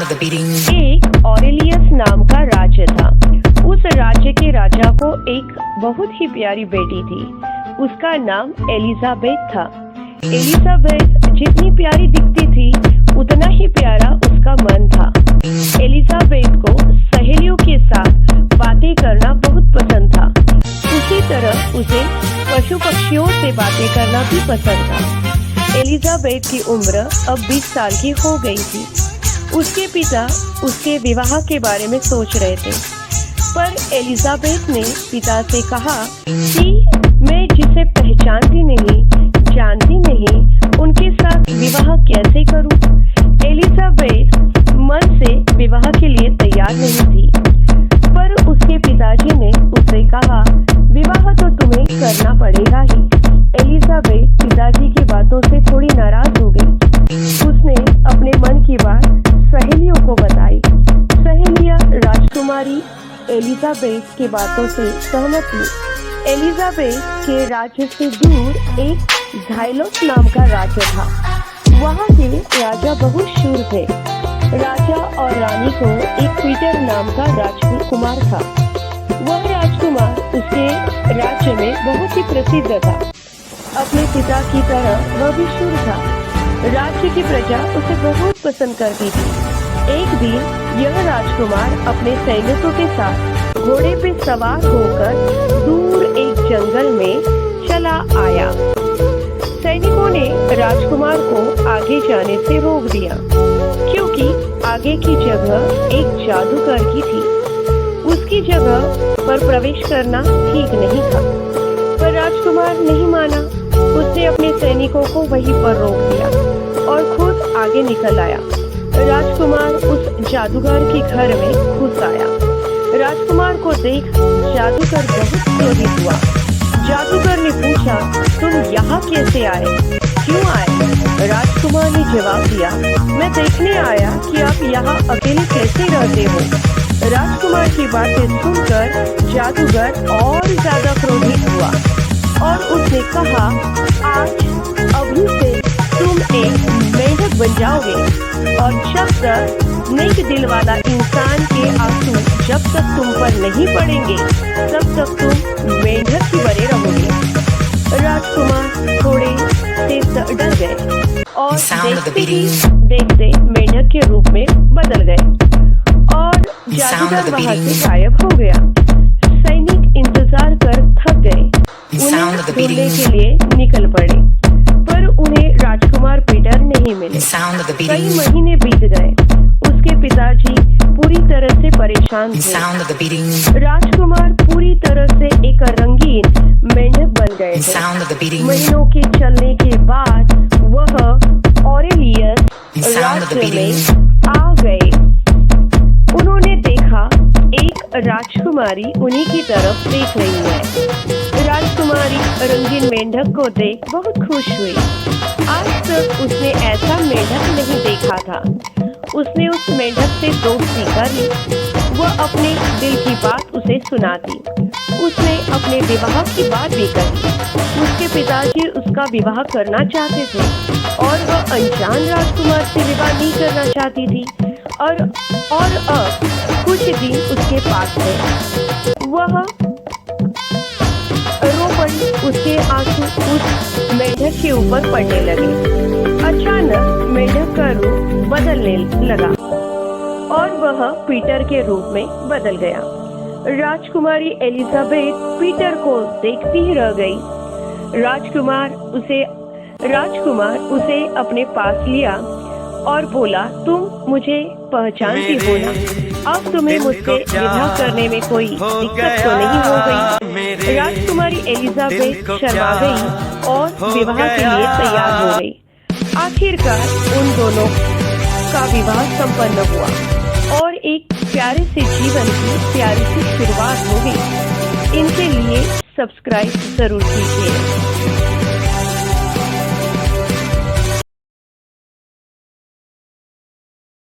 एक ऑरेलियस नाम का राज्य था। उस राज्य के राजा को एक बहुत ही प्यारी बेटी थी। उसका नाम एलिजाबेथ था। एलिजाबेथ जितनी प्यारी दिखती थी उतना ही प्यारा उसका मन था। एलिजाबेथ को सहेलियों के साथ बातें करना बहुत पसंद था। उसी तरह उसे पशु पक्षियों से बातें करना भी पसंद था। एलिजाबेथ की उम्र अब 20 साल की हो गई थी। उसके पिता उसके विवाह के बारे में सोच रहे थे, पर एलिजाबेथ ने पिता से कहा कि मैं जिसे पहचानती नहीं, जानती नहीं, उनके साथ विवाह कैसे करूं? एलिजाबेथ मन से विवाह के लिए तैयार नहीं थी, पर उसके पिताजी ने उससे कहा विवाह तो तुम्हें करना पड़ेगा ही। एलिजाबेथ पिताजी की बातों से थोड़ी नाराज हो गई। उसने अपने मन की बात सहेलियों को बताई। सहेलियां राजकुमारी एलिजाबेथ की बातों से सहमत थी। एलिजाबेथ के राज्य से दूर एक झाइलोस नाम का राज्य था। वहाँ के राजा बहुत शूर थे। राजा और रानी को एक पीटर नाम का राजकुमार था। वह राजकुमार उसके राज्य में बहुत ही प्रसिद्ध था। अपने पिता की तरह वह भी शूर था। राज्य की प्रजा उसे बहुत पसंद करती थी। एक दिन यह राजकुमार अपने सैनिकों के साथ घोड़े पे सवार होकर दूर एक जंगल में चला आया। सैनिकों ने राजकुमार को आगे जाने से रोक दिया, क्योंकि आगे की जगह एक जादूगर की थी। उसकी जगह पर प्रवेश करना ठीक नहीं था, पर राजकुमार नहीं माना। उसने अपने सैनिकों को वहीं पर रोक दिया और खुद आगे निकल आया। राजकुमार उस जादूगर के घर में घुस आया। राजकुमार को देख जादूगर बहुत क्रोधित हुआ। जादूगर ने पूछा, तुम यहाँ कैसे आए? क्यों आए? राजकुमार ने जवाब दिया, मैं देखने आया कि आप यहाँ अकेले कैसे रहते हो। राजकुमार की बातें सुनकर जादूगर और ज्यादा क्रोधित हुआ और उसने कहा, आज अभी से तुम एक मेंढक बन जाओगे और जब तक नेक दिल वाला इंसान के आंसू जब तक तुम पर नहीं पड़ेंगे तब तक तुम मेंढक ही बने रहोगे। राजकुमार थोड़े से डर गए और देखते मेंढक के रूप में बदल गए और जादूगर वहां से गायब हो गया। सैनिक इंतजार कर थक गए। उन्हें ढूंढने के लिए निकल पड़े, पर उन्हें राजकुमार पीटर नहीं मिले। कई महीने बीत गए। उसके पिताजी पूरी तरह से परेशान थे। राजकुमार पूरी तरह से एक रंगीन मेंढक बन गए थे। महीनों के चलने के बाद वह ऑरेलियस राज्य में आ गए। उन्होंने देखा एक राजकुमारी उन्हीं की तरफ देख रही है। राजकुमारी रंगीन मेंढक को देख बहुत खुश हुई। आज तक उसने ऐसा मेंढक नहीं देखा था। उसने उस मेंढक से दोस्ती कर ली। वह अपने दिल की बात उसे सुनाती। उसने अपने विवाह की बात भी कही। उसके पिताजी उसका विवाह करना चाहते थे और वह अनजान राजकुमार से विवाह नहीं करना चाहती थी और अब कुछ दिन उसके पास थे। वह रो पड़ी। उसके आंसू उस मेंढक के ऊपर पड़ने लगे। अचानक मेंढक का रूप बदलने लगा और वह पीटर के रूप में बदल गया। राजकुमारी एलिजाबेथ पीटर को देखती ही रह गई। राजकुमार उसे अपने पास लिया और बोला, तुम मुझे पहचानती हो ना? अब तुम्हें मुझसे विवाह करने में कोई दिक्कत तो नहीं हो गई? राजकुमारी एलिजाबेथ शर्मा गई और विवाह के लिए तैयार हो गई। आखिरकार उन दोनों का विवाह संपन्न हुआ और एक प्यारे से जीवन की प्यारी सी शुरुआत हो गई। इनके लिए सब्सक्राइब जरूर कीजिए।